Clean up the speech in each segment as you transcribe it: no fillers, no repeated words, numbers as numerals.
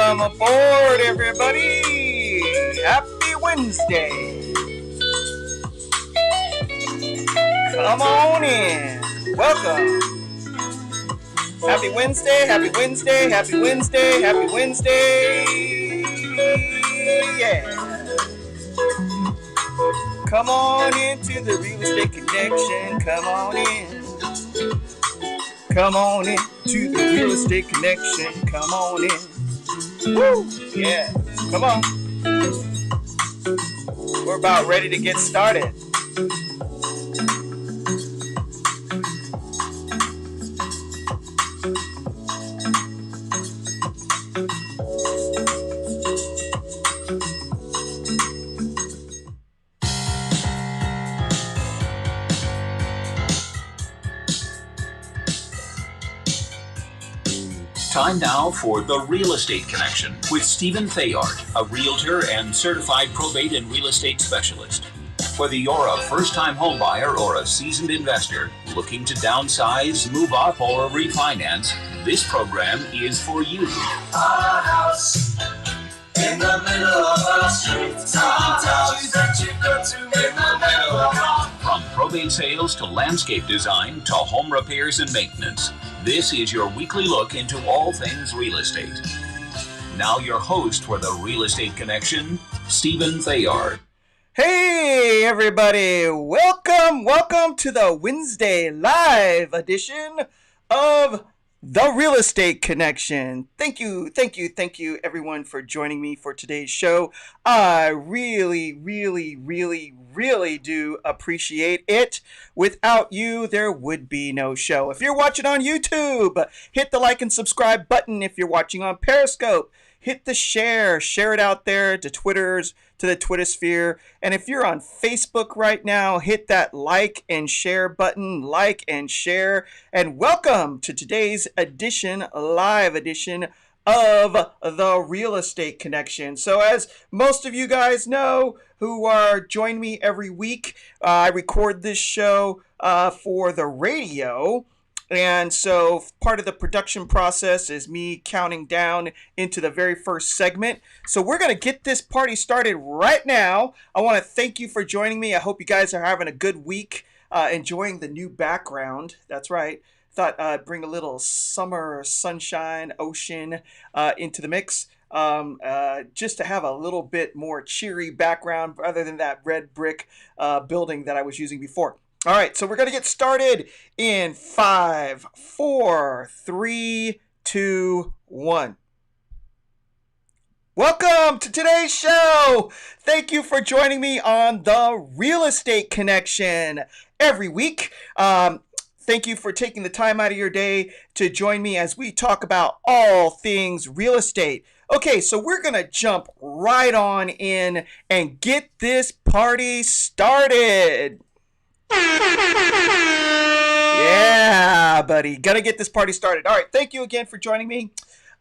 Welcome aboard, everybody! Happy Wednesday! Come on in. Welcome. Happy Wednesday, happy Wednesday, happy Wednesday, happy Wednesday. Yeah. Come on into the Real Estate Connection. Come on in. Come on into the Real Estate Connection. Come on in. Woo! Yeah. Come on. We're about ready to get started. Time now for The Real Estate Connection with Stephen Thayard, a realtor and certified probate and real estate specialist. Whether you're a first-time homebuyer or a seasoned investor looking to downsize, move up, or refinance, this program is for you. Our house in the middle of our street. House that you go to in the middle of our... From probate sales to landscape design to home repairs and maintenance, this is your weekly look into all things real estate. Now your host for The Real Estate Connection, Stephen Thayard. Hey everybody, welcome to the Wednesday live edition of The Real Estate Connection. Thank you everyone for joining me for today's show. I really do appreciate it. Without you, there would be no show. If you're watching on YouTube, hit the like and subscribe button. If you're watching on Periscope, hit the share it out there to the Twitter sphere. And if you're on Facebook right now, hit that like and share button, like and share. And welcome to today's live edition of The Real Estate Connection. So as most of you guys know who are join me every week, I record this show for the radio. And so part of the production process is me counting down into the very first segment. So we're going to get this party started right now. I want to thank you for joining me. I hope you guys are having a good week, enjoying the new background. That's right. Thought I'd bring a little summer sunshine, ocean into the mix. Just to have a little bit more cheery background rather than that red brick building that I was using before. All right, so we're going to get started in 5, 4, 3, 2, 1. Welcome to today's show. Thank you for joining me on The Real Estate Connection every week. Thank you for taking the time out of your day to join me as we talk about all things real estate. Okay, so we're going to jump right on in and get this party started. Yeah, buddy. Gotta get this party started. All right, thank you again for joining me.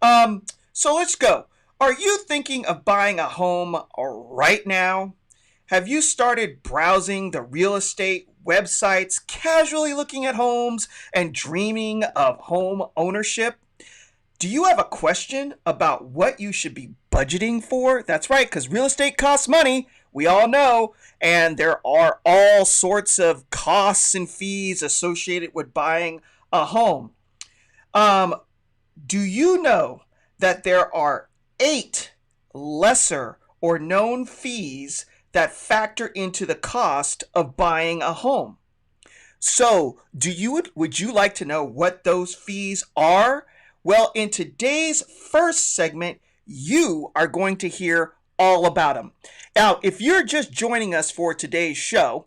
So let's go. Are you thinking of buying a home right now? Have you started browsing the real estate websites, casually looking at homes and dreaming of home ownership? Do you have a question about what you should be budgeting for? That's right, because real estate costs money. We all know, and there are all sorts of costs and fees associated with buying a home. Do you know that there are 8 lesser or known fees that factor into the cost of buying a home? So, would you like to know what those fees are? Well, in today's first segment, you are going to hear all about them. Now, if you're just joining us for today's show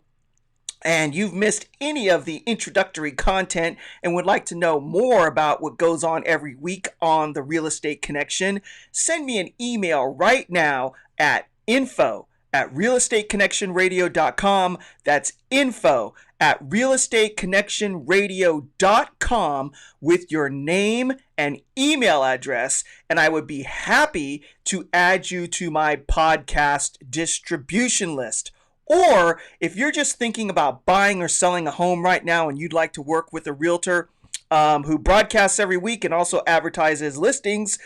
and you've missed any of the introductory content and would like to know more about what goes on every week on The Real Estate Connection, send me an email right now at info@realestateconnectionradio.com. That's info@realestateconnectionradio.com with your name and email address, and I would be happy to add you to my podcast distribution list. Or if you're just thinking about buying or selling a home right now and you'd like to work with a realtor, who broadcasts every week and also advertises listings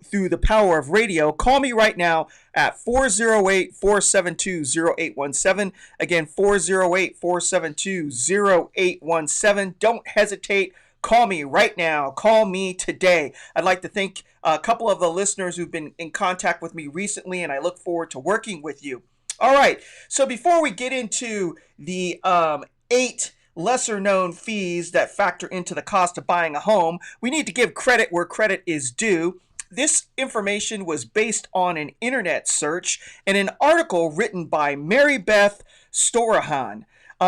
through the power of radio. Call me right now at 408-472-0817. Again, 408-472-0817. Don't hesitate. Call me right now. Call me today. I'd like to thank a couple of the listeners who've been in contact with me recently, and I look forward to working with you. All right. So before we get into the 8 lesser known fees that factor into the cost of buying a home, we need to give credit where credit is due. This information was based on an internet search and an article written by Mary Beth Storahan.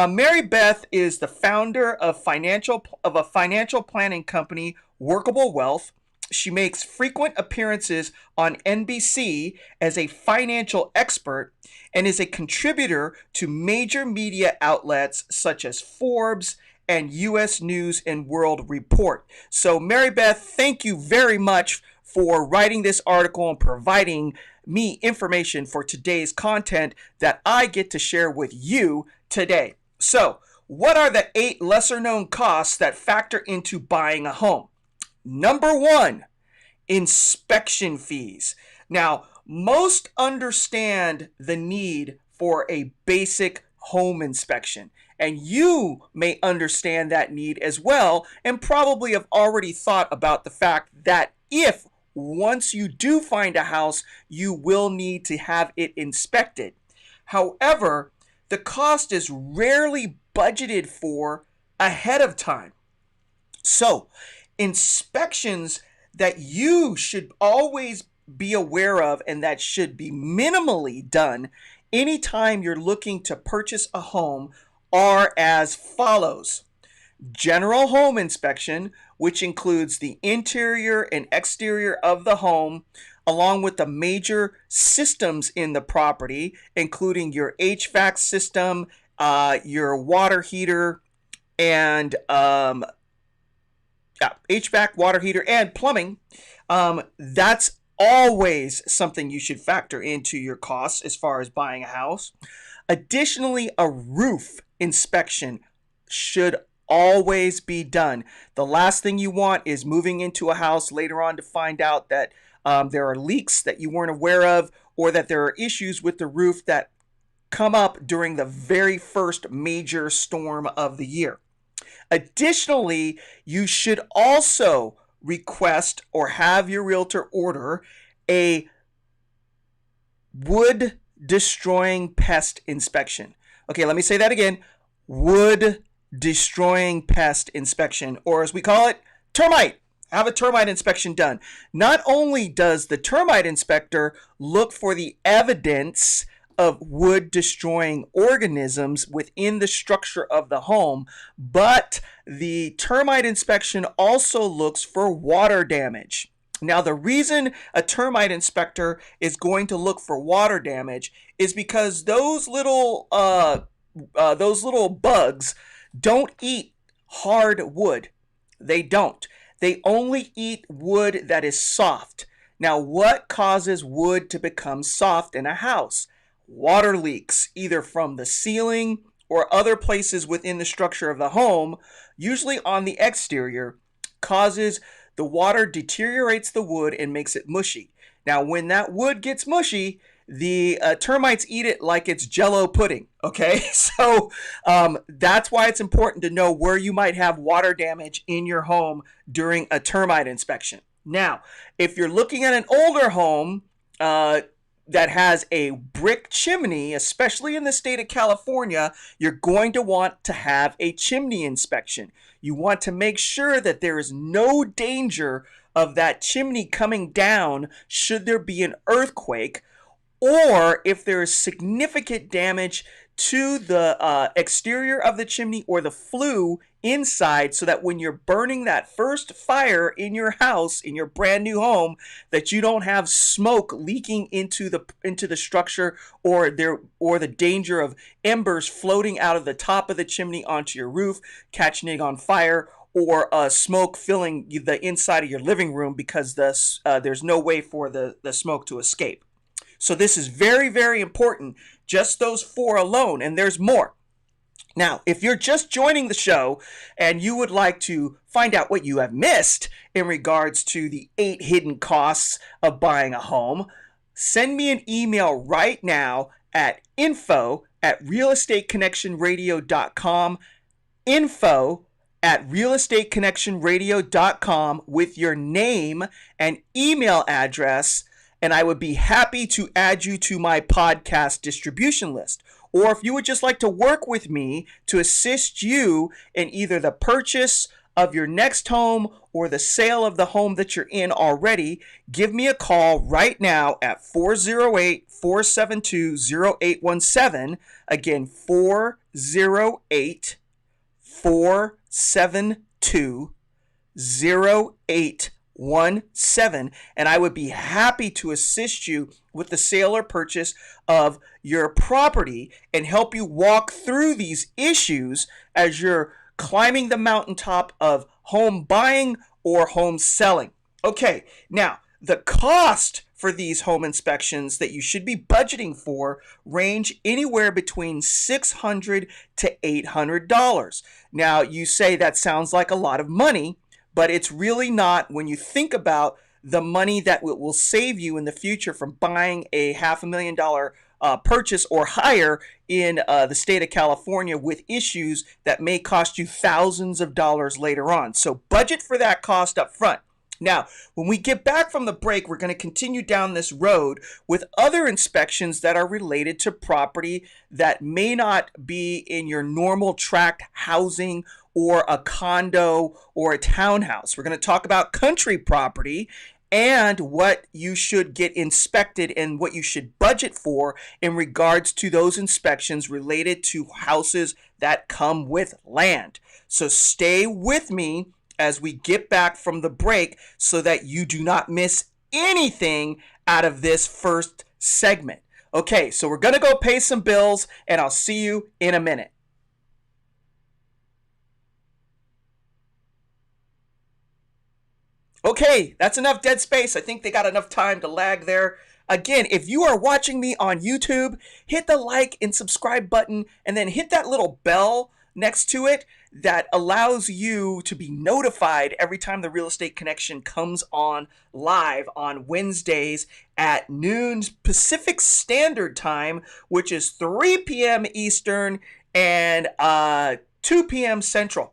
Mary Beth is the founder of a financial planning company, Workable Wealth. She makes frequent appearances on NBC as a financial expert and is a contributor to major media outlets such as Forbes and U.S. News and World Report. So, Mary Beth, thank you very much for writing this article and providing me information for today's content that I get to share with you today. So, what are the 8 lesser known costs that factor into buying a home? Number 1, inspection fees. Now, most understand the need for a basic home inspection, and you may understand that need as well, and probably have already thought about the fact that if once you do find a house, you will need to have it inspected. However, the cost is rarely budgeted for ahead of time. So, inspections that you should always be aware of and that should be minimally done anytime you're looking to purchase a home are as follows. General home inspection, which includes the interior and exterior of the home, along with the major systems in the property, including your HVAC system, your water heater, and HVAC, water heater, and plumbing. That's always something you should factor into your costs as far as buying a house. Additionally, a roof inspection should always be done. The last thing you want is moving into a house later on to find out that there are leaks that you weren't aware of, or that there are issues with the roof that come up during the very first major storm of the year. Additionally, you should also request or have your realtor order a wood destroying pest inspection. Okay, let me say that again. Wood destroying pest inspection, or as we call it, termite. Have a termite inspection done. Not only does the termite inspector look for the evidence of wood destroying organisms within the structure of the home, but the termite inspection also looks for water damage. Now, the reason a termite inspector is going to look for water damage is because those little bugs don't eat hard wood. They don't. They only eat wood that is soft. Now, what causes wood to become soft in a house? Water leaks, either from the ceiling or other places within the structure of the home, usually on the exterior, causes the water deteriorates the wood and makes it mushy. Now, when that wood gets mushy, the termites eat it like it's Jell-O pudding, okay? So that's why it's important to know where you might have water damage in your home during a termite inspection. Now, if you're looking at an older home that has a brick chimney, especially in the state of California, you're going to want to have a chimney inspection. You want to make sure that there is no danger of that chimney coming down should there be an earthquake, or if there is significant damage to the exterior of the chimney or the flue inside, so that when you're burning that first fire in your house, in your brand new home, that you don't have smoke leaking into the structure, or the danger of embers floating out of the top of the chimney onto your roof, catching it on fire, or smoke filling the inside of your living room because there's no way for the smoke to escape. So this is very, very important, just those 4 alone, and there's more. Now, if you're just joining the show and you would like to find out what you have missed in regards to the 8 hidden costs of buying a home, send me an email right now at info@realestateconnectionradio.com, info@realestateconnectionradio.com with your name and email address, and I would be happy to add you to my podcast distribution list. Or if you would just like to work with me to assist you in either the purchase of your next home or the sale of the home that you're in already, give me a call right now at 408-472-0817. Again, 408-472-0817, and I would be happy to assist you with the sale or purchase of your property and help you walk through these issues as you're climbing the mountaintop of home buying or home selling. Okay, now the cost for these home inspections that you should be budgeting for range anywhere between $600 to $800. Now, you say that sounds like a lot of money, but it's really not when you think about the money that will save you in the future from buying a $500,000 purchase or higher in the state of California with issues that may cost you thousands of dollars later on. So budget for that cost up front. Now, when we get back from the break, we're going to continue down this road with other inspections that are related to property that may not be in your normal tract housing or a condo or a townhouse. We're going to talk about country property and what you should get inspected and what you should budget for in regards to those inspections related to houses that come with land. So stay with me as we get back from the break so that you do not miss anything out of this first segment. Okay, so we're going to go pay some bills, and I'll see you in a minute. Okay, that's enough dead space. I think they got enough time to lag there. Again, if you are watching me on YouTube, hit the like and subscribe button, and then hit that little bell next to it that allows you to be notified every time the Real Estate Connection comes on live on Wednesdays at noon Pacific Standard Time, which is 3 p.m. Eastern and 2 p.m. Central.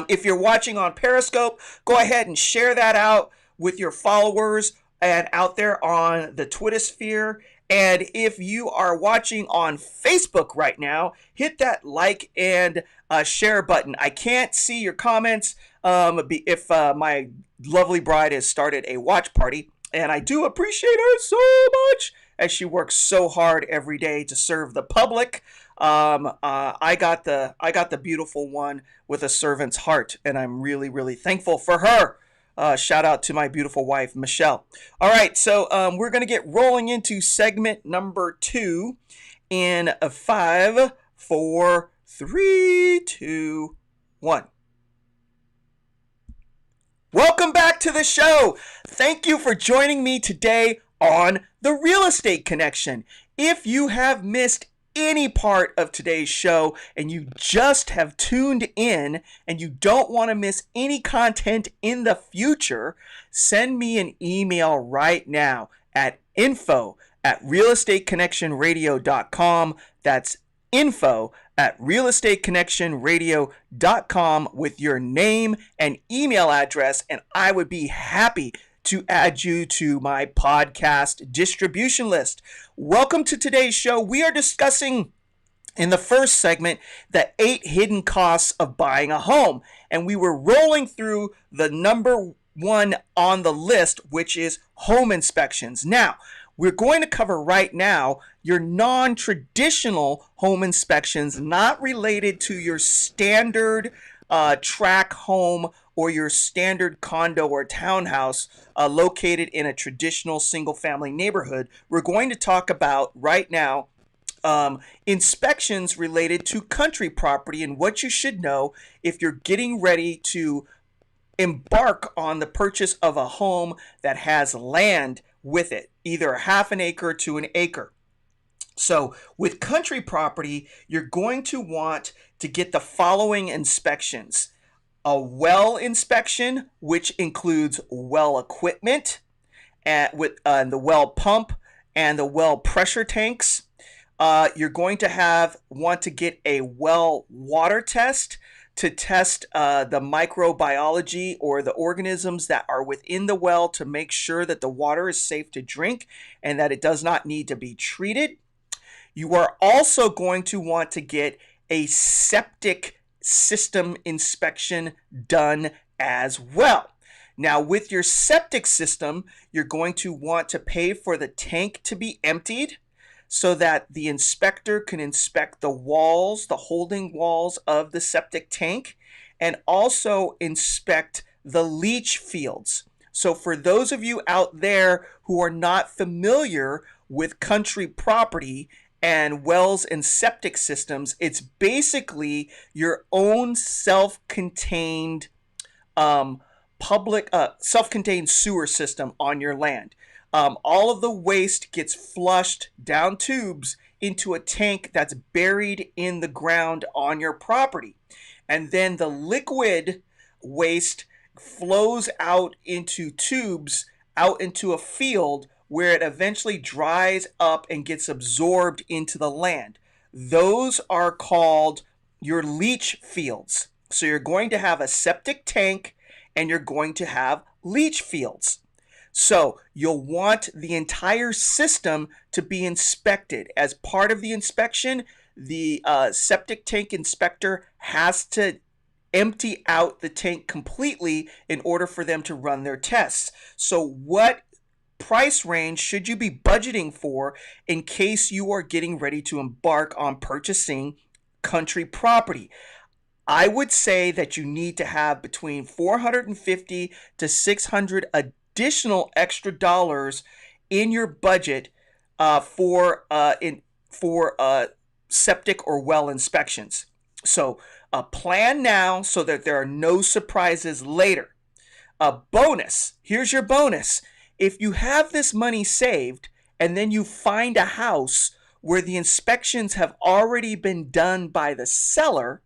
If you're watching on Periscope, go ahead and share that out with your followers and out there on the Twitter sphere. And if you are watching on Facebook right now, hit that like and share button. I can't see your comments if my lovely bride has started a watch party, and I do appreciate her so much as she works so hard every day to serve the public. I got the beautiful one with a servant's heart, and I'm really, really thankful for her. Shout out to my beautiful wife, Michelle. All right, so we're going to get rolling into segment number 2 in a 5, 4, 3, 2, 1. Welcome back to the show. Thank you for joining me today on the Real Estate Connection. If you have missed any part of today's show and you just have tuned in and you don't want to miss any content in the future, send me an email right now at info@realestateconnectionradio.com. That's info@realestateconnectionradio.com with your name and email address, and I would be happy to add you to my podcast distribution list. Welcome to today's show. We are discussing in the first segment the 8 hidden costs of buying a home, and we were rolling through the number 1 on the list, which is home inspections. Now, we're going to cover right now your non-traditional home inspections, not related to your standard tract home or your standard condo or townhouse located in a traditional single-family neighborhood. We're going to talk about right now inspections related to country property and what you should know if you're getting ready to embark on the purchase of a home that has land with it, either half an acre to an acre. So with country property, you're going to want to get the following inspections. A well inspection, which includes well equipment, with the well pump and the well pressure tanks. You're going to want to get a well water test to test the microbiology or the organisms that are within the well to make sure that the water is safe to drink and that it does not need to be treated. You are also going to want to get a septic system inspection done as well. Now, with your septic system, you're going to want to pay for the tank to be emptied so that the inspector can inspect the walls, the holding walls of the septic tank, and also inspect the leach fields. So for those of you out there who are not familiar with country property and wells and septic systems, it's basically your own self-contained self-contained sewer system on your land. All of the waste gets flushed down tubes into a tank that's buried in the ground on your property. And then the liquid waste flows out into tubes, out into a field where it eventually dries up and gets absorbed into the land. Those are called your leach fields. So you're going to have a septic tank and you're going to have leach fields. So you'll want the entire system to be inspected. As part of the inspection, the septic tank inspector has to empty out the tank completely in order for them to run their tests. So what price range should you be budgeting for in case you are getting ready to embark on purchasing country property? I would say that you need to have between $450 to $600 additional extra dollars in your budget for septic or well inspections. So plan now so that there are no surprises later. A bonus. Here's your bonus. If you have this money saved and then you find a house where the inspections have already been done by the seller,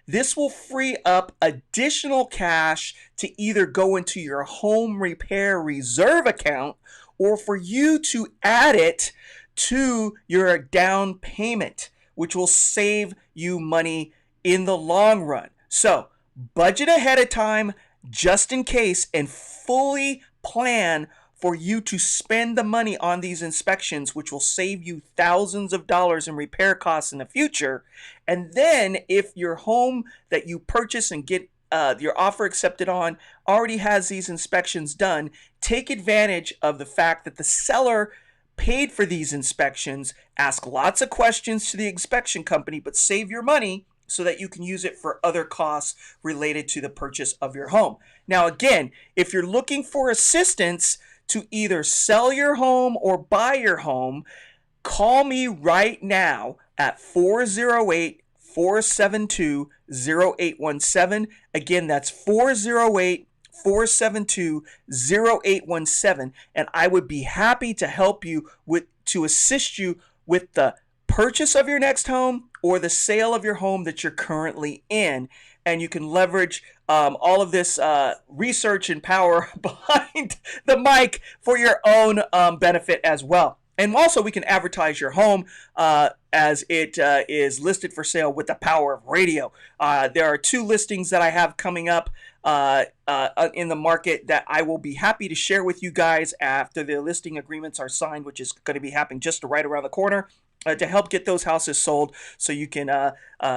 this will free up additional cash to either go into your home repair reserve account or for you to add it to your down payment, which will save you money in the long run. So budget ahead of time just in case and fully plan for you to spend the money on these inspections, which will save you thousands of dollars in repair costs in the future. And then if your home that you purchase and get your offer accepted on already has these inspections done, take advantage of the fact that the seller paid for these inspections, ask lots of questions to the inspection company, but save your money so that you can use it for other costs related to the purchase of your home. Now, again, if you're looking for assistance to either sell your home or buy your home, call me right now at 408-472-0817. Again, that's 408-472-0817, and I would be happy to help you to assist you with the purchase of your next home or the sale of your home that you're currently in. And you can leverage all of this research and power behind the mic for your own benefit as well. And also we can advertise your home as it is listed for sale with the power of radio. There are 2 listings that I have coming up in the market that I will be happy to share with you guys after the listing agreements are signed, which is going to be happening just right around the corner. To help get those houses sold so you can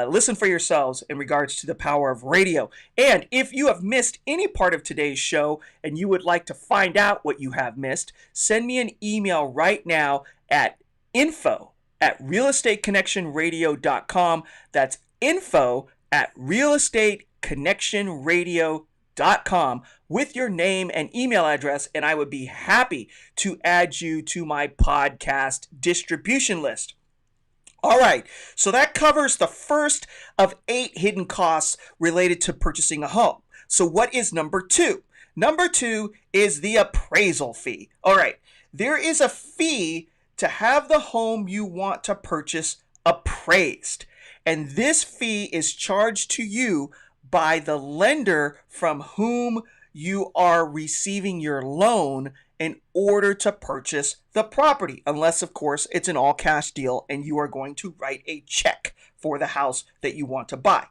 listen for yourselves in regards to the power of radio. And if you have missed any part of today's show and you would like to find out what you have missed, send me an email right now at info@realestateconnectionradio.com. That's info@realestateconnectionradio.com with your name and email address, and I would be happy to add you to my podcast distribution list. All right, so that covers the first of 8 hidden costs related to purchasing a home. So what is number 2? Number 2 is the appraisal fee. All right, there is a fee to have the home you want to purchase appraised. And this fee is charged to you by the lender from whom you are receiving your loan in order to purchase the property, unless, of course, it's an all-cash deal and you are going to write a check for the house that you want to buy.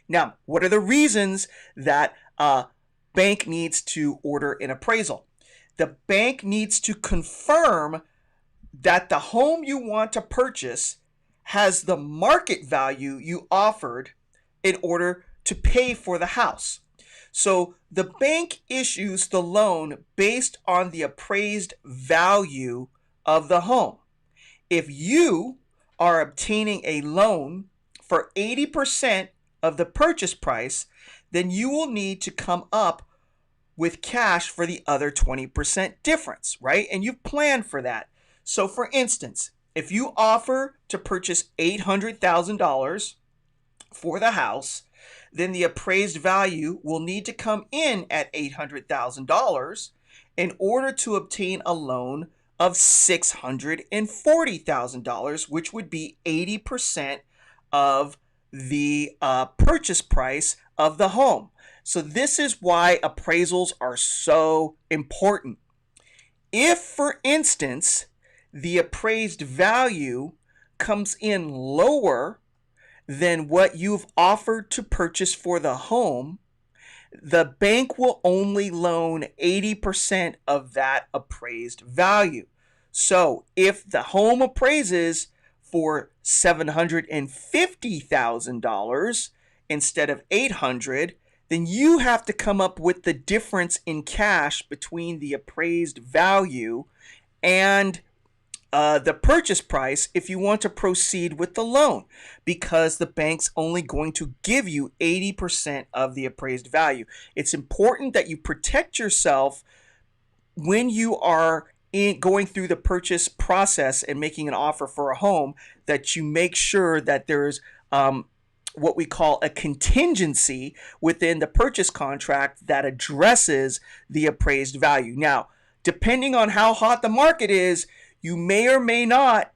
Now, what are the reasons that a bank needs to order an appraisal? The bank needs to confirm that the home you want to purchase has the market value you offered in order to pay for the house. So the bank issues the loan based on the appraised value of the home. If you are obtaining a loan for 80% of the purchase price, then you will need to come up with cash for the other 20% difference, right? And you've planned for that. So for instance, if you offer to purchase $800,000 for the house, then the appraised value will need to come in at $800,000 in order to obtain a loan of $640,000, which would be 80% of the purchase price of the home. So this is why appraisals are so important. If, for instance, the appraised value comes in lower than what you've offered to purchase for the home, the bank will only loan 80% of that appraised value. So if the home appraises for $750,000 instead of $800,000, then you have to come up with the difference in cash between the appraised value and the purchase price if you want to proceed with the loan, because the bank's only going to give you 80% of the appraised value. It's important that you protect yourself when you are going through the purchase process and making an offer for a home, that you make sure that there's what we call a contingency within the purchase contract that addresses the appraised value. Now, depending on how hot the market is, you may or may not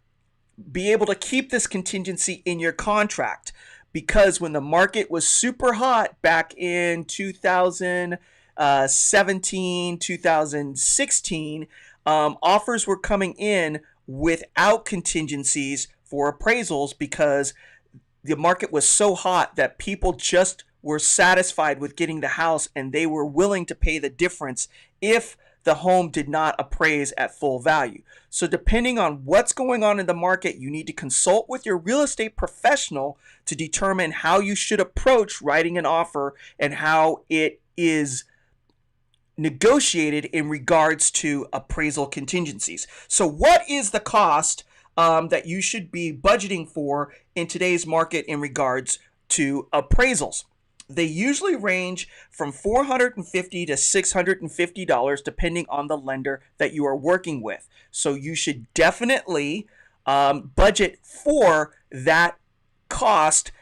be able to keep this contingency in your contract, because when the market was super hot back in 2017, 2016, offers were coming in without contingencies for appraisals because the market was so hot that people just were satisfied with getting the house and they were willing to pay the difference if the home did not appraise at full value. So depending on what's going on in the market, you need to consult with your real estate professional to determine how you should approach writing an offer and how it is negotiated in regards to appraisal contingencies. So what is the cost that you should be budgeting for in today's market in regards to appraisals? They usually range from $450 to $650 depending on the lender that you are working with. So you should definitely budget for that cost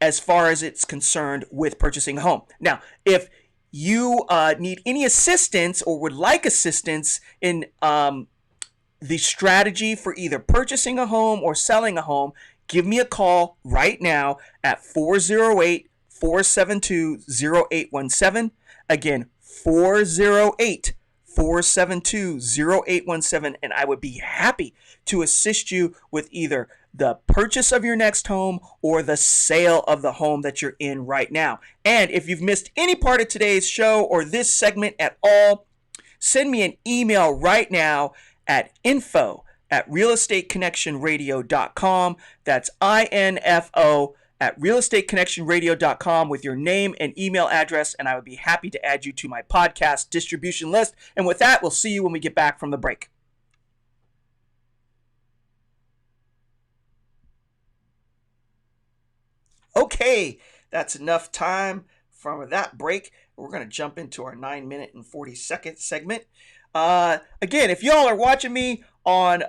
as far as it's concerned with purchasing a home. Now, if you need any assistance or would like assistance in the strategy for either purchasing a home or selling a home, give me a call right now at 408-472-0817. Again, 408-472-0817, and I would be happy to assist you with either the purchase of your next home or the sale of the home that you're in right now. And if you've missed any part of today's show or this segment at all, send me an email right now at info@realestateconnectionradio.com. That's INFO at realestateconnectionradio.com with your name and email address, and I would be happy to add you to my podcast distribution list. And with that, we'll see you when we get back from the break. Okay, that's enough time from that break. We're going to jump into our 9-minute and 40-second segment. Again, if y'all are watching me on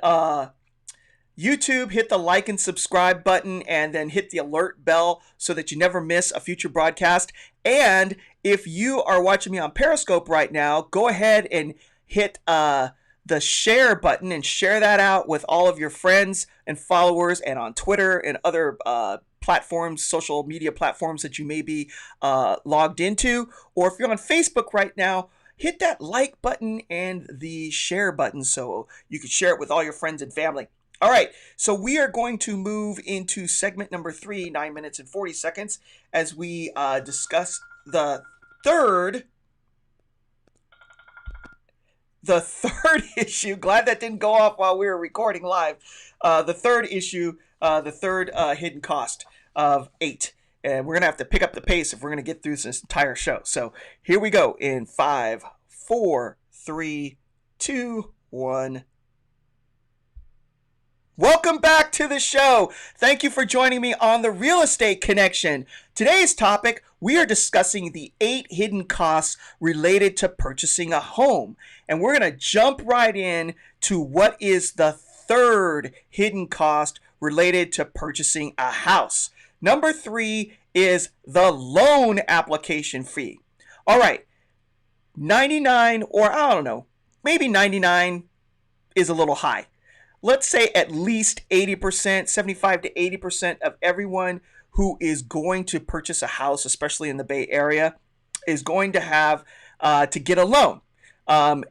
YouTube, hit the like and subscribe button and then hit the alert bell so that you never miss a future broadcast. And if you are watching me on Periscope right now, go ahead and hit the the share button and share that out with all of your friends and followers, and on Twitter and other platforms, social media platforms that you may be logged into. Or if you're on Facebook right now, hit that like button and the share button so you can share it with all your friends and family. All right, so we are going to move into segment number 3, 9 minutes and 40 seconds, as we discuss the third issue. Glad that didn't go off while we were recording live. The third issue, the third hidden cost of 8. And we're going to have to pick up the pace if we're going to get through this entire show. So here we go in 5, 4, 3, 2, 1. Welcome back to the show. Thank you for joining me on the Real Estate Connection. Today's topic, we are discussing the 8 hidden costs related to purchasing a home. And we're going to jump right in to what is the third hidden cost related to purchasing a house. Number 3 is the loan application fee. All right, 99, or I don't know, maybe 99 is a little high. Let's say at least 80%, 75 to 80% of everyone who is going to purchase a house, especially in the Bay Area, is going to have to get a loan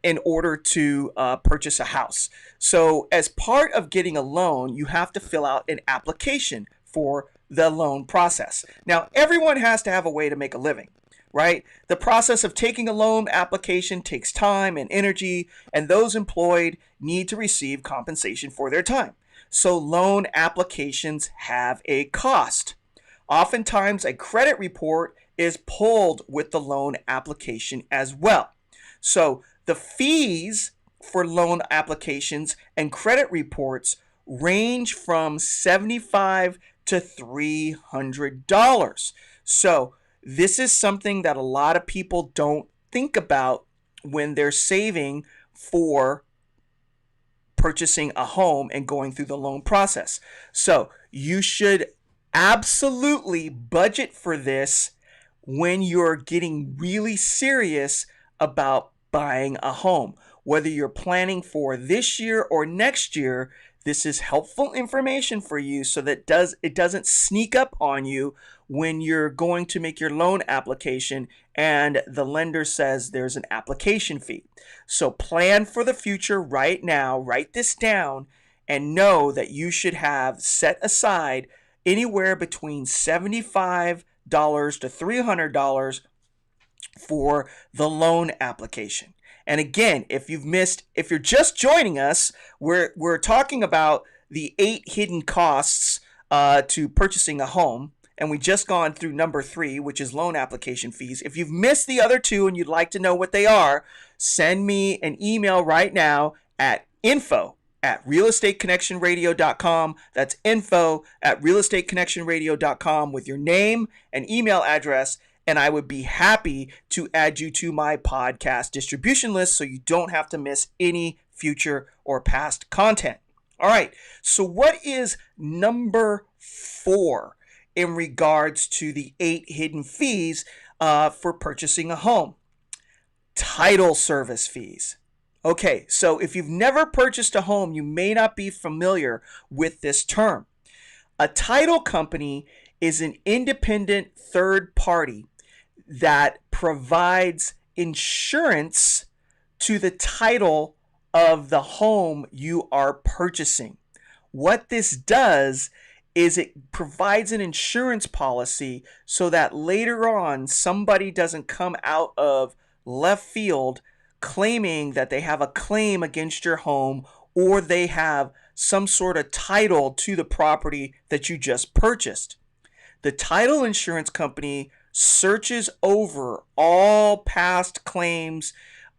in order to purchase a house. So as part of getting a loan, you have to fill out an application for the loan process. Now, everyone has to have a way to make a living, right? The process of taking a loan application takes time and energy, and those employed need to receive compensation for their time. So loan applications have a cost. Oftentimes, a credit report is pulled with the loan application as well. So the fees for loan applications and credit reports range from $75 to $300. So this is something that a lot of people don't think about when they're saving for purchasing a home and going through the loan process. So you should absolutely budget for this when you're getting really serious about buying a home. Whether you're planning for this year or next year, this is helpful information for you so that it doesn't sneak up on you when you're going to make your loan application and the lender says there's an application fee. So plan for the future right now, write this down, and know that you should have set aside anywhere between $75 to $300 for the loan application. And again, if you're just joining us, we're talking about the 8 hidden costs to purchasing a home. And we just gone through number 3, which is loan application fees. If you've missed the other 2 and you'd like to know what they are, send me an email right now at info@realestateconnectionradio.com. That's info@realestateconnectionradio.com with your name and email address. And I would be happy to add you to my podcast distribution list so you don't have to miss any future or past content. All right, so what is number 4 in regards to the 8 hidden fees for purchasing a home? Title service fees. Okay, so if you've never purchased a home, you may not be familiar with this term. A title company is an independent third party that provides insurance to the title of the home you are purchasing. What this does is it provides an insurance policy so that later on somebody doesn't come out of left field claiming that they have a claim against your home or they have some sort of title to the property that you just purchased. The title insurance company searches over all past claims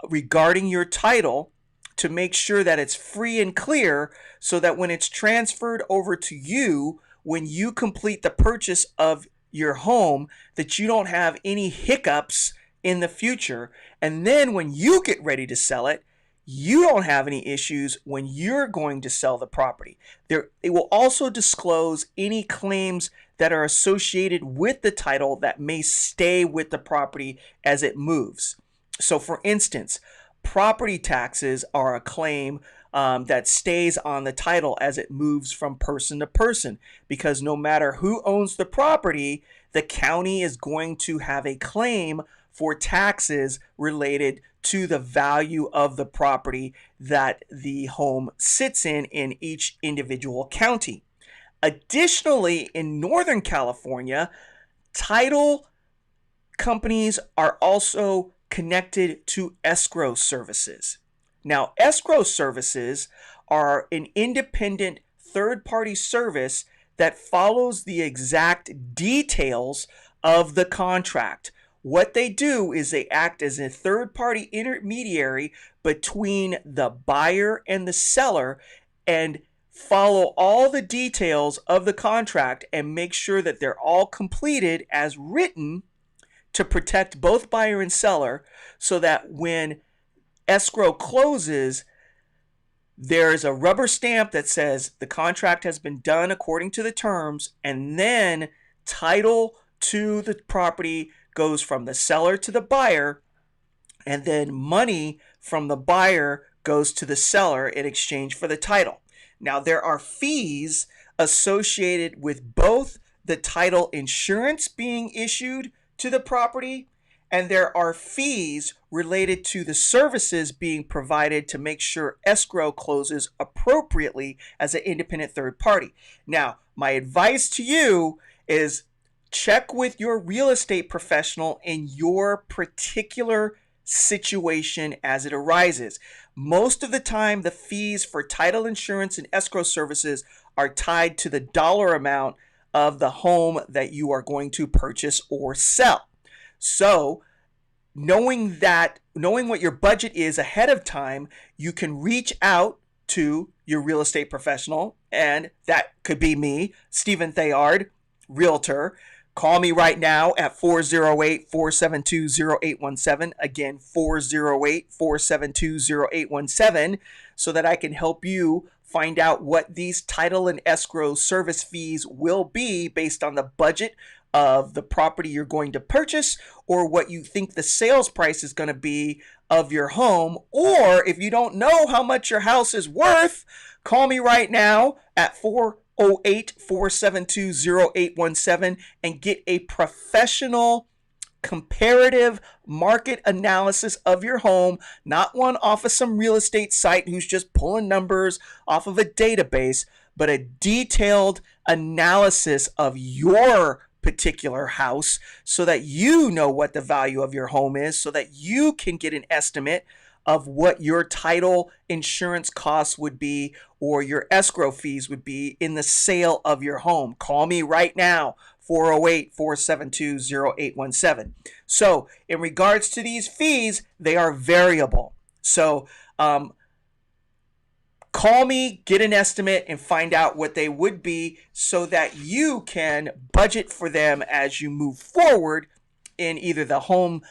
regarding your title to make sure that it's free and clear so that when it's transferred over to you, when you complete the purchase of your home, that you don't have any hiccups in the future. And then when you get ready to sell it, you don't have any issues when you're going to sell the property. It will also disclose any claims that are associated with the title that may stay with the property as it moves. So for instance, property taxes are a claim that stays on the title as it moves from person to person, because no matter who owns the property, the county is going to have a claim for taxes related to the value of the property that the home sits in each individual county. Additionally, in Northern California, title companies are also connected to escrow services. Now, escrow services are an independent third-party service that follows the exact details of the contract. What they do is they act as a third-party intermediary between the buyer and the seller and follow all the details of the contract and make sure that they're all completed as written to protect both buyer and seller, so that when escrow closes, there's a rubber stamp that says the contract has been done according to the terms, and then title to the property goes from the seller to the buyer, and then money from the buyer goes to the seller in exchange for the title. Now, there are fees associated with both the title insurance being issued to the property, and there are fees related to the services being provided to make sure escrow closes appropriately as an independent third party. Now, my advice to you is check with your real estate professional in your particular situation as it arises. Most of the time, the fees for title insurance and escrow services are tied to the dollar amount of the home that you are going to purchase or sell. So, knowing what your budget is ahead of time, you can reach out to your real estate professional, and that could be me, Stephen Thayard, realtor. Call me right now at 408-472-0817. Again, 408-472-0817, so that I can help you find out what these title and escrow service fees will be based on the budget of the property you're going to purchase, or what you think the sales price is going to be of your home. Or if you don't know how much your house is worth, call me right now at 408-472-0817 and get a professional comparative market analysis of your home, not one off of some real estate site who's just pulling numbers off of a database, but a detailed analysis of your particular house, so that you know what the value of your home is, so that you can get an estimate of what your title insurance costs would be or your escrow fees would be in the sale of your home. Call me right now, 408-472-0817. So in regards to these fees, they are variable. So call me, get an estimate, and find out what they would be so that you can budget for them as you move forward in either the home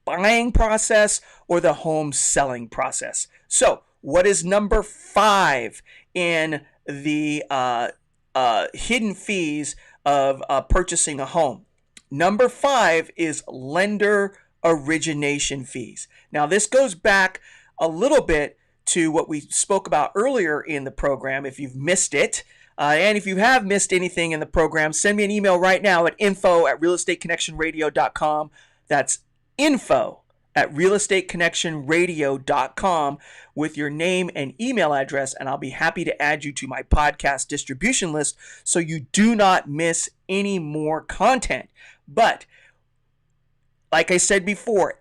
buying process or the home selling process. So what is number 5 in the hidden fees of purchasing a home? Number 5 is lender origination fees. Now, this goes back a little bit to what we spoke about earlier in the program. If you've missed it, and if you have missed anything in the program, send me an email right now at info@realestateconnectionradio.com. That's info@realestateconnectionradio.com with your name and email address, and I'll be happy to add you to my podcast distribution list so you do not miss any more content. But like I said before,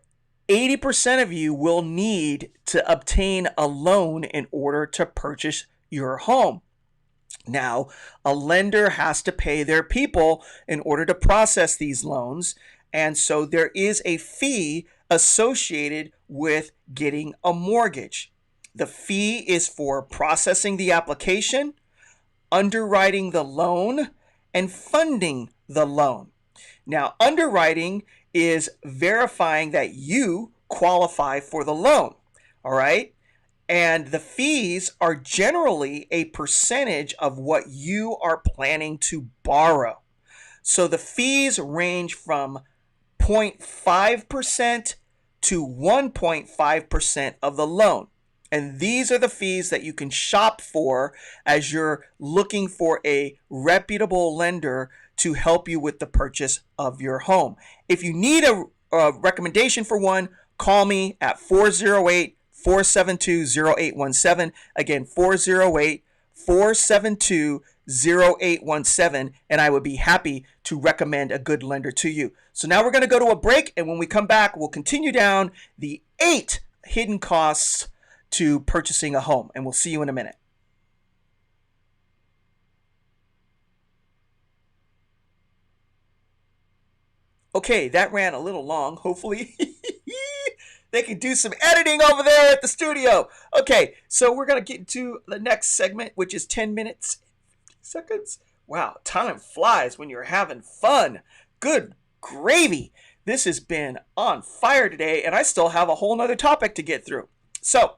80% of you will need to obtain a loan in order to purchase your home. Now, a lender has to pay their people in order to process these loans, and so there is a fee associated with getting a mortgage. The fee is for processing the application, underwriting the loan, and funding the loan. Now, underwriting is verifying that you qualify for the loan, all right? And the fees are generally a percentage of what you are planning to borrow. So the fees range from 0.5% to 1.5% of the loan. And these are the fees that you can shop for as you're looking for a reputable lender to help you with the purchase of your home. If you need a recommendation for one, call me at 408-472-0817. Again, 408-472-0817, and I would be happy to recommend a good lender to you. So now we're going to go to a break, and when we come back, we'll continue down the 8 hidden costs to purchasing a home, and we'll see you in a minute. Okay, that ran a little long. Hopefully they can do some editing over there at the studio. Okay, so we're going to get into the next segment, which is 10 minutes, 50 seconds. Wow, time flies when you're having fun. Good gravy. This has been on fire today, and I still have a whole nother topic to get through. So,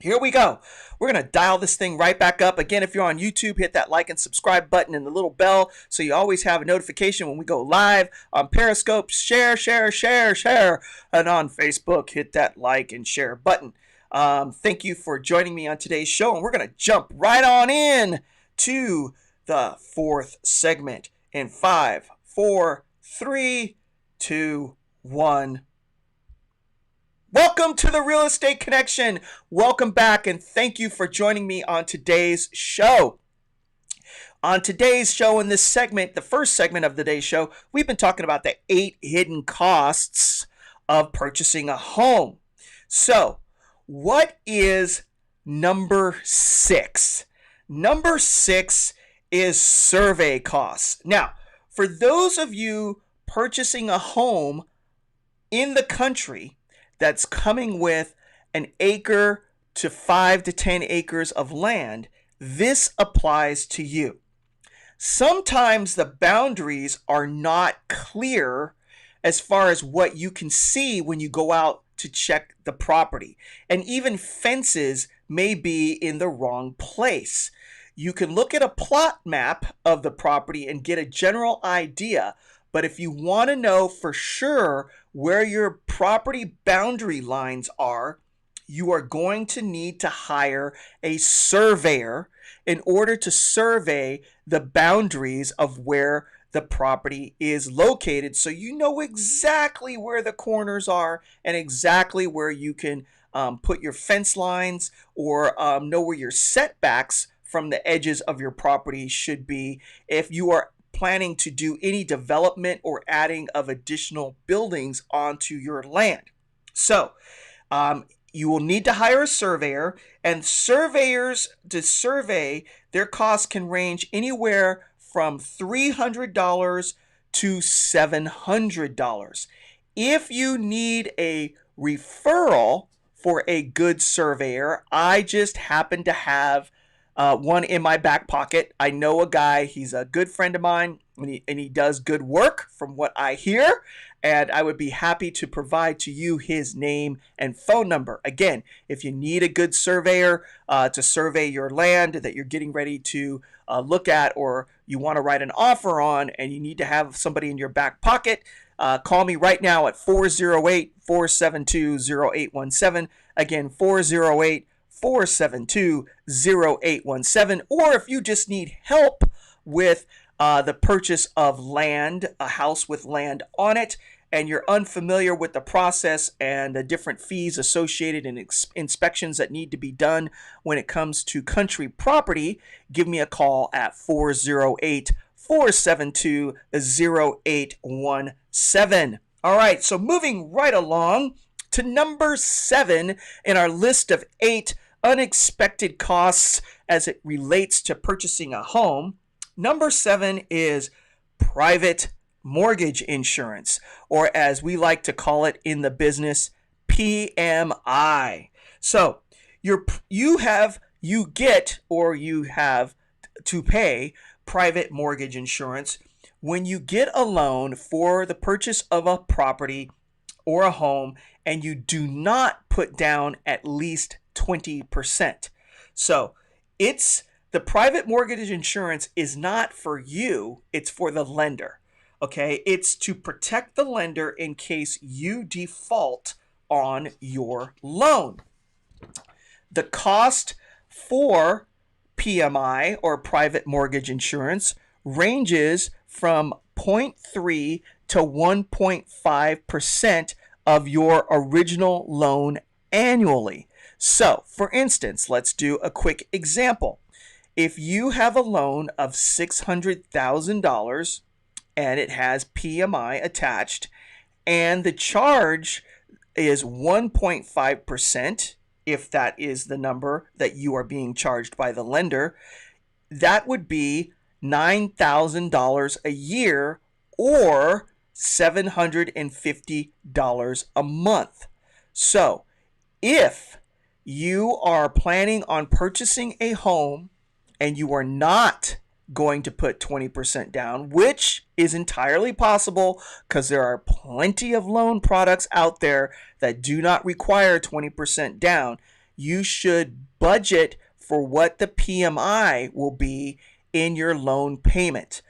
here we go. We're going to dial this thing right back up. Again, if you're on YouTube, hit that like and subscribe button and the little bell so you always have a notification when we go live. On Periscope, share. And on Facebook, hit that like and share button. Thank you for joining me on today's show. And we're going to jump right on in to the 4th segment in 5, 4, 3, 2, 1. Welcome to the Real Estate Connection. Welcome back, and thank you for joining me on today's show. On today's show, in this segment, the first segment of today's show, we've been talking about the 8 hidden costs of purchasing a home. So, what is number 6? Number 6 is survey costs. Now, for those of you purchasing a home in the country that's coming with an acre to 5 to 10 acres of land, this applies to you. Sometimes the boundaries are not clear as far as what you can see when you go out to check the property. And even fences may be in the wrong place. You can look at a plot map of the property and get a general idea, but if you want to know for sure where your property boundary lines are, you are going to need to hire a surveyor in order to survey the boundaries of where the property is located, so you know exactly where the corners are and exactly where you can put your fence lines or know where your setbacks from the edges of your property should be if you are planning to do any development or adding of additional buildings onto your land. So you will need to hire a surveyor, and surveyors to survey, their costs can range anywhere from $300 to $700. If you need a referral for a good surveyor, I just happen to have one in my back pocket. I know a guy, he's a good friend of mine, and he does good work from what I hear, and I would be happy to provide to you his name and phone number. Again, if you need a good surveyor to survey your land that you're getting ready to look at, or you want to write an offer on and you need to have somebody in your back pocket, call me right now at 408-472-0817. Again, 408-472-0817. Or if you just need help with the purchase of land, a house with land on it, and you're unfamiliar with the process and the different fees associated and inspections that need to be done when it comes to country property, give me a call at 408-472-0817. All right, so moving right along to number 7 in our list of 8 unexpected costs as it relates to purchasing a home. Number 7 is private mortgage insurance, or as we like to call it in the business, PMI. So you have to pay private mortgage insurance when you get a loan for the purchase of a property or a home and you do not put down at least 20%. So the private mortgage insurance is not for you, it's for the lender. Okay, it's to protect the lender in case you default on your loan. The cost for PMI, or private mortgage insurance, ranges from 0.3 to 1.5% of your original loan annually. So, for instance, let's do a quick example. If you have a loan of $600,000 and it has PMI attached, and the charge is 1.5%, if that is the number that you are being charged by the lender, that would be $9,000 a year, or $750 a month. So, if you are planning on purchasing a home and you are not going to put 20% down, which is entirely possible because there are plenty of loan products out there that do not require 20% down, you should budget for what the PMI will be in your loan payment.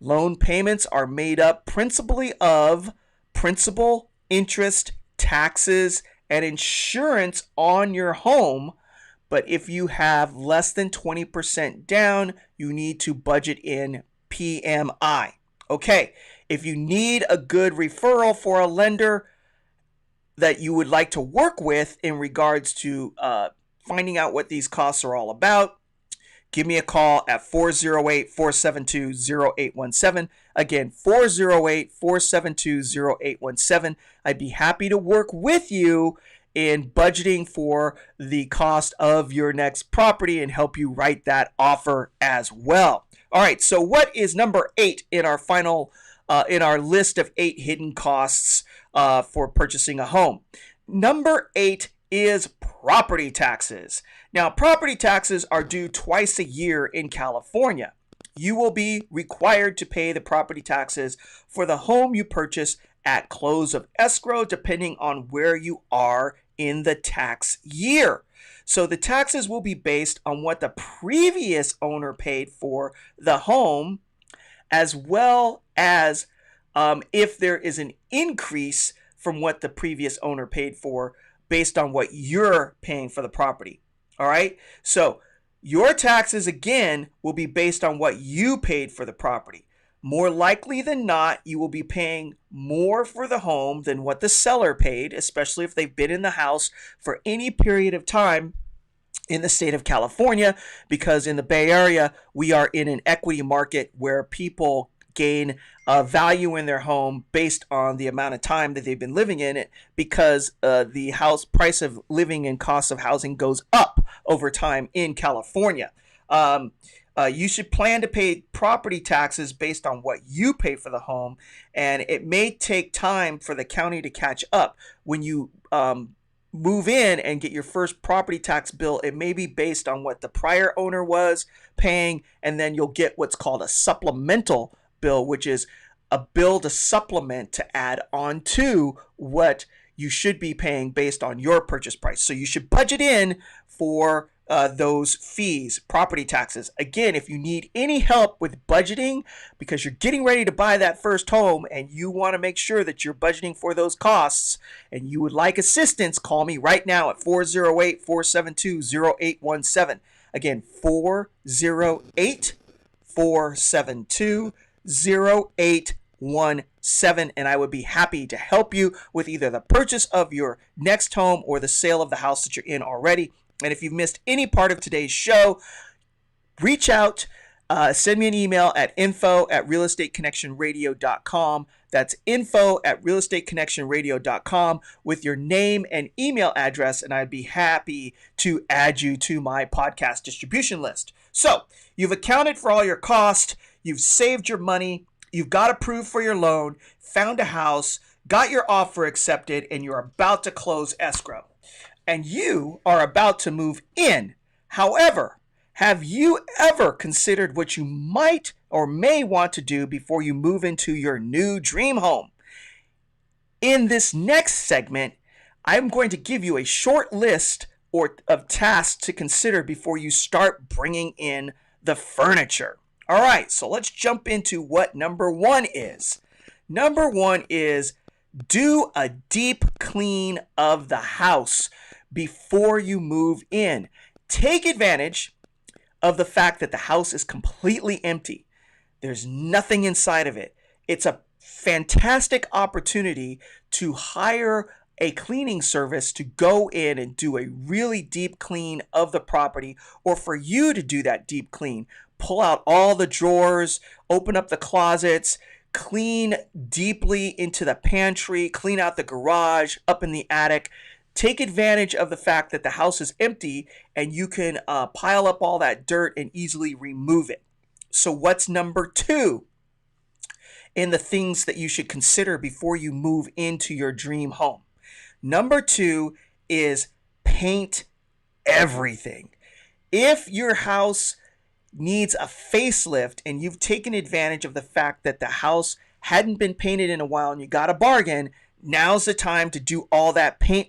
Loan payments are made up principally of principal, interest, taxes, and insurance on your home. But if you have less than 20% down, you need to budget in PMI. Okay, if you need a good referral for a lender that you would like to work with in regards to finding out what these costs are all about, give me a call at 408-472-0817. Again, 408-472-0817. I'd be happy to work with you in budgeting for the cost of your next property and help you write that offer as well. All right, so what is number 8 in our final in our list of 8 hidden costs for purchasing a home? Number 8 is property taxes. Now, property taxes are due twice a year in California. You will be required to pay the property taxes for the home you purchase at close of escrow, depending on where you are in the tax year. So the taxes will be based on what the previous owner paid for the home, as well as if there is an increase from what the previous owner paid for based on what you're paying for the property. All right. So your taxes, again, will be based on what you paid for the property. More likely than not, you will be paying more for the home than what the seller paid, especially if they've been in the house for any period of time in the state of California, because in the Bay Area, we are in an equity market where people gain value in their home based on the amount of time that they've been living in it, because the house price of living and cost of housing goes up over time in California. You should plan to pay property taxes based on what you pay for the home, and it may take time for the county to catch up. When you move in and get your first property tax bill, it may be based on what the prior owner was paying, and then you'll get what's called a supplemental bill, which is a bill to supplement, to add on to what you should be paying based on your purchase price. So you should budget in for those fees, property taxes. Again, if you need any help with budgeting because you're getting ready to buy that first home and you want to make sure that you're budgeting for those costs and you would like assistance, call me right now at 408-472-0817. Again, 408-472-0817, and I would be happy to help you with either the purchase of your next home or the sale of the house that you're in already. And if you've missed any part of today's show, reach out, send me an email at info@realestateconnectionradio.com. That's info@realestateconnectionradio.com with your name and email address, and I'd be happy to add you to my podcast distribution list. So you've accounted for all your costs, you've saved your money, you've got approved for your loan, found a house, got your offer accepted, and you're about to close escrow. And you are about to move in. However, have you ever considered what you might or may want to do before you move into your new dream home? In this next segment, I'm going to give you a short list of tasks to consider before you start bringing in the furniture. All right, so let's jump into what number 1 is. Number 1 is Do a deep clean of the house before you move in. Take advantage of the fact that the house is completely empty. There's nothing inside of it. It's a fantastic opportunity to hire a cleaning service to go in and do a really deep clean of the property, or for you to do that deep clean. Pull out all the drawers, open up the closets, clean deeply into the pantry, clean out the garage, up in the attic. Take advantage of the fact that the house is empty and you can pile up all that dirt and easily remove it. So what's number 2 in the things that you should consider before you move into your dream home? Number 2 is paint everything. If your house needs a facelift and you've taken advantage of the fact that the house hadn't been painted in a while and you got a bargain, now's the time to do all that paint